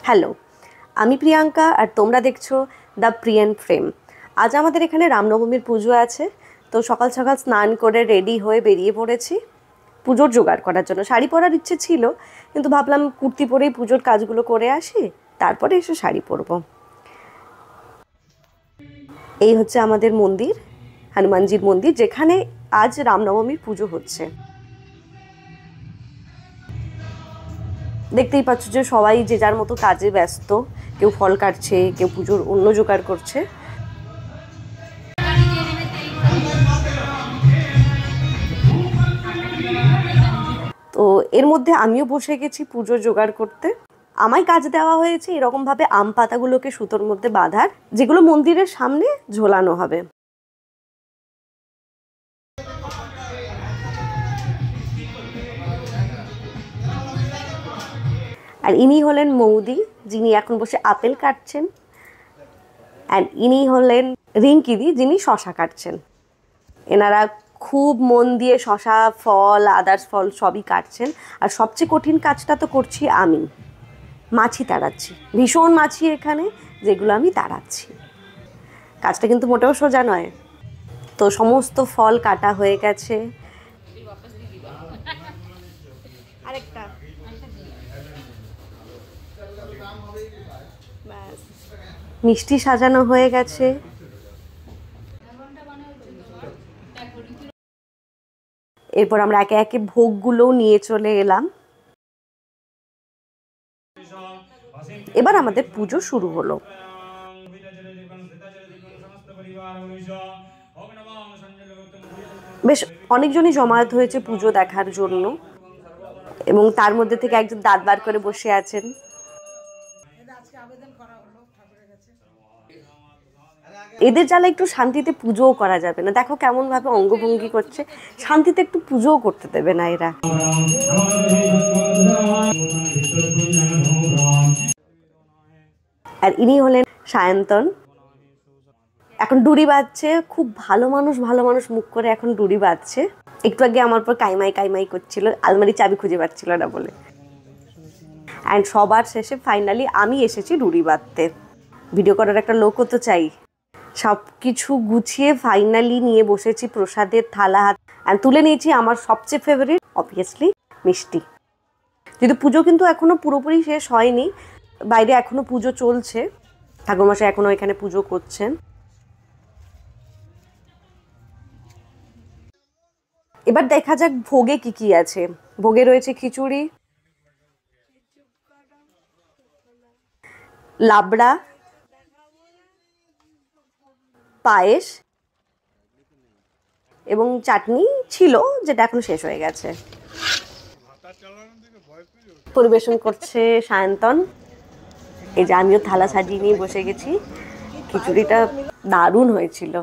Hello, আমি প্রিয়াঙ্কা আর তোমরা দেখছো দ্য প্রিয়ান ফ্রেম। আজ আমাদের এখানে রামনবমীর পুজো আছে, তো সকাল সকাল স্নান করে রেডি হয়ে বেরিয়ে পড়েছি পুজোর জোগাড় করার জন্য। শাড়ি পরার ইচ্ছে ছিল, কিন্তু ভাবলাম কুর্তি পরেই পুজোর কাজগুলো করে আসি, তারপরে এসে শাড়ি পরবো। এই হচ্ছে আমাদের মন্দির, হনুমানজির মন্দির, যেখানে আজ রামনবমীর পুজো হচ্ছে। দেখতেই পাচ্ছ যে সবাই যে যার মতো কাজে ব্যস্ত, কেউ ফল কাটছে, কেউ পুজোর অন্য জোগাড় করছে। তো এর মধ্যে আমিও বসে গেছি পুজোর জোগাড় করতে। আমায় কাজ দেওয়া হয়েছে এরকমভাবে আম পাতাগুলোকে সুতোর মধ্যে বাঁধার, যেগুলো মন্দিরের সামনে ঝোলানো হবে। আর ইনি হলেন মৌদি, যিনি এখন বসে আপেল কাটছেন। অ্যান্ড ইনি হলেন রিঙ্কিদি, যিনি শশা কাটছেন। এনারা খুব মন দিয়ে শশা, ফল, আদার্স ফল সবই কাটছেন। আর সবচেয়ে কঠিন কাজটা তো করছি আমি, মাছি তাড়াচ্ছি। ভীষণ মাছি এখানে, যেগুলো আমি তাড়াচ্ছি। কাজটা কিন্তু মোটেও সোজা নয়। তো সমস্ত ফল কাটা হয়ে গেছে। মিষ্টি সাজানো হয়ে গেছে। এরপর আমরা একে একে ভোগগুলো নিয়ে চলে এলাম। এবার আমাদের পুজো শুরু হলো। বেশ অনেকজনই জমায়েত হয়েছে পুজো দেখার জন্য, এবং তার মধ্যে থেকে একজন দাঁত বার করে বসে আছেন। এদের জ্বালা একটু শান্তিতে পুজোও করা যাবে না। দেখো কেমন ভাবে অঙ্গভঙ্গি করছে, শান্তিতে একটু পুজোও করতে দেবে না এরা। আর ইনি হলেন সায়ন্তন। এখন ডুরি বাজছে, খুব ভালো মানুষ মুখ করে এখন ডুরি বাজছে। একটু আগে আমার পর কাইমাই করছিল, আলমারি চাবি খুঁজে পাচ্ছিল না বলে। অ্যান্ড সবার শেষে ফাইনালি আমি এসেছি ডুরি বাঁধতে। ভিডিও করার একটা লোকও তো চাই। সব কিছু গুছিয়ে ফাইনালি নিয়ে বসেছি প্রসাদের থালা হাত, অ্যান্ড তুলে নিয়েছি আমার সবচেয়ে ফেভারিট, অবভিয়াসলি মিষ্টি। যদি পুজো কিন্তু এখনো পুরোপুরি শেষ হয়নি, বাইরে এখনো পুজো চলছে, ঠাকুরমশাই এখনো এখানে পুজো করছেন। এবার দেখা যাক ভোগে কি কি আছে। ভোগে রয়েছে খিচুড়ি, লাবড়া, পায়েস এবং চাটনি ছিল, যেটা এখন শেষ হয়ে গেছে। পরিবেশন করছে সায়ন্তন। এই যে আমিও থালা সাজিয়ে নিয়ে বসে গেছি। খিচুড়িটা দারুণ হয়েছিল।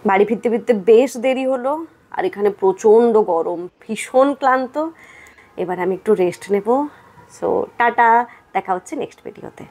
বাড়ি ফিরতে ফিরতে বেশ দেরি হলো, আর এখানে প্রচণ্ড গরম, ভীষণ ক্লান্ত। এবার আমি একটু রেস্ট নেব। সো টাটা, দেখা হচ্ছে নেক্সট ভিডিওতে।